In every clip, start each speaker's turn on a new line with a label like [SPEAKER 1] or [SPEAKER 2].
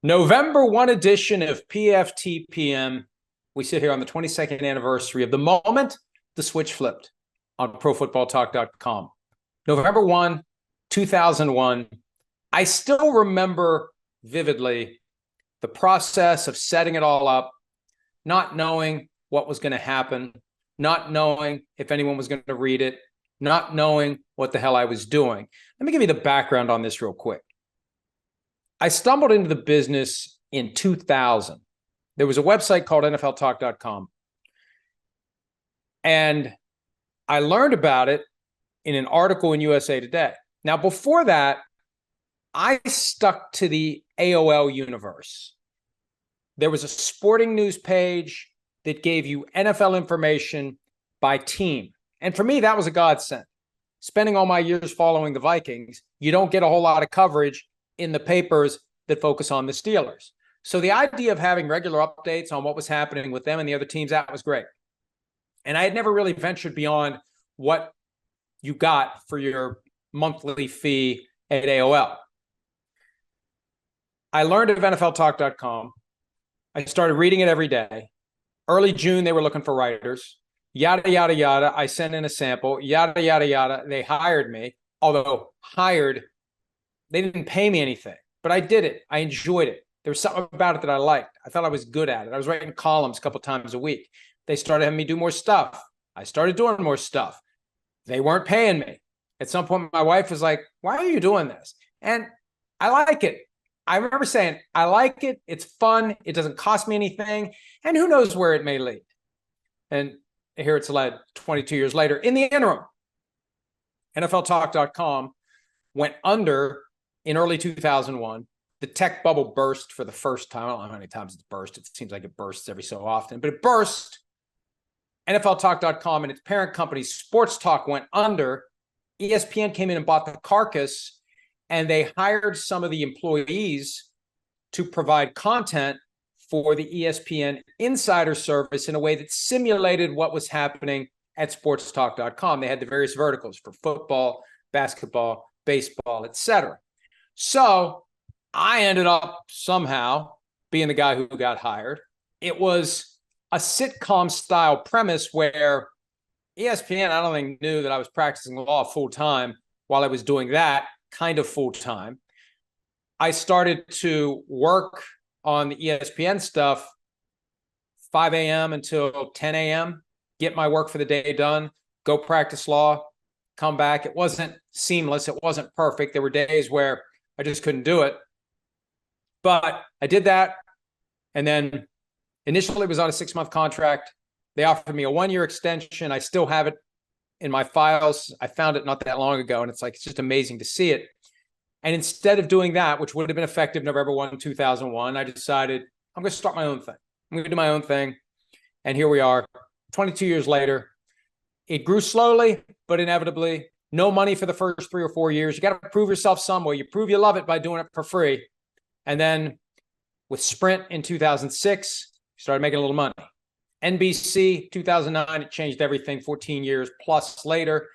[SPEAKER 1] November 1 edition of PFT PM. We sit here on the 22nd anniversary of the moment the switch flipped on ProFootballTalk.com. November 1, 2001. I still remember vividly the process of setting it all up, not knowing what was going to happen, not knowing if anyone was going to read it, not knowing what the hell I was doing. Let me give you the background on this real quick. I stumbled into the business in 2000. There was a website called NFLTalk.com. And I learned about it in an article in USA Today. Now, before that, I stuck to the AOL universe. There was a sporting news page that gave you NFL information by team. And for me, that was a godsend. Spending all my years following the Vikings, you don't get a whole lot of coverage in the papers that focus on the Steelers. So the idea of having regular updates on what was happening with them and the other teams, that was great. And I had never really ventured beyond what you got for your monthly fee at AOL. I learned of NFLTalk.com. I started reading it every day. Early June, they were looking for writers. Yada, yada, yada. I sent in a sample. Yada, yada, yada. They hired me. Although hired, they didn't pay me anything. But I did it. I enjoyed it. There was something about it that I liked. I thought I was good at it. I was writing columns a couple times a week. They started having me do more stuff. I started doing more stuff. They weren't paying me. At some point, my wife was like, "Why are you doing this?" And I like it. I remember saying, I like it. It's fun. It doesn't cost me anything. And who knows where it may lead. And here it's led 22 years later. In the interim, NFLTalk.com went under in early 2001. The tech bubble burst for the first time. I don't know how many times it's burst. It seems like it bursts every so often. But it burst. NFLTalk.com and its parent company, Sports Talk, went under. ESPN came in and bought the carcass. And they hired some of the employees to provide content for the ESPN Insider Service in a way that simulated what was happening at sportstalk.com. They had the various verticals for football, basketball, baseball, etc. So I ended up somehow being the guy who got hired. It was a sitcom style premise where ESPN, I don't think, knew that I was practicing law full time while I was doing that kind of full time. I started to work on the ESPN stuff 5 a.m. until 10 a.m., get my work for the day done, go practice law, come back. It wasn't seamless. It wasn't perfect. There were days where I just couldn't do it. But I did that. And then initially it was on a 6-month contract. They offered me a 1-year extension. I still have it in my files. I found it not that long ago, and it's just amazing to see it. And instead of doing that, which would have been effective November 1, 2001, I decided I'm going to start my own thing. I'm going to do my own thing. And here we are, 22 years later. It grew slowly, but inevitably. No money for the first 3 or 4 years. You got to prove yourself somewhere. You prove you love it by doing it for free. And then with Sprint in 2006, started making a little money. NBC, 2009, it changed everything. 14 years plus later,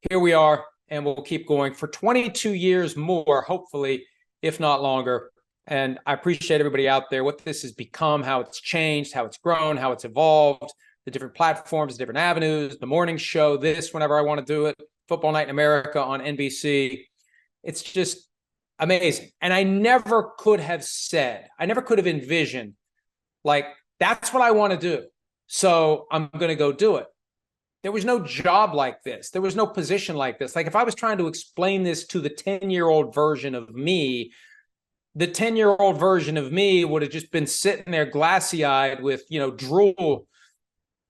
[SPEAKER 1] here we are, and we'll keep going for 22 years more, hopefully, if not longer. And I appreciate everybody out there, what this has become, how it's changed, how it's grown, how it's evolved, the different platforms, the different avenues, the morning show, this whenever I want to do it, Football Night in America on NBC. It's just amazing. And I never could have said, I never could have envisioned, like, that's what I want to do, so I'm going to go do it. There was no job like this. There was no position like this. Like if I was trying to explain this to the 10-year-old version of me, the 10-year-old version of me would have just been sitting there glassy-eyed with, drool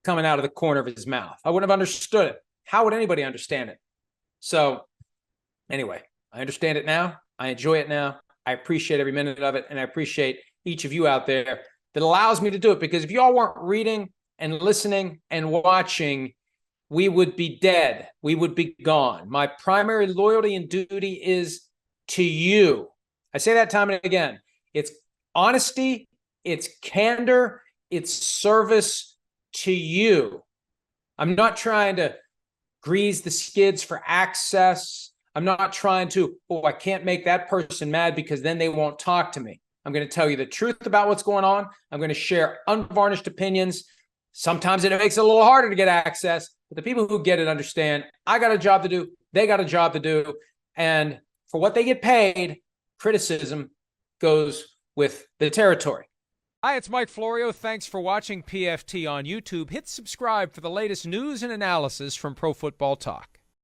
[SPEAKER 1] coming out of the corner of his mouth. I wouldn't have understood it. How would anybody understand it? So anyway, I understand it now. I enjoy it now. I appreciate every minute of it. And I appreciate each of you out there that allows me to do it, because if y'all weren't reading and listening and watching, we would be dead. We would be gone. My primary loyalty and duty is to you. I say that time and again. It's honesty, it's candor, it's service to you. I'm not trying to grease the skids for access. I'm not trying to, I can't make that person mad because then they won't talk to me. I'm going to tell you the truth about what's going on. I'm going to share unvarnished opinions. Sometimes it makes it a little harder to get access, but the people who get it understand I got a job to do. They got a job to do. And for what they get paid, criticism goes with the territory.
[SPEAKER 2] Hi, it's Mike Florio. Thanks for watching PFT on YouTube. Hit subscribe for the latest news and analysis from Pro Football Talk.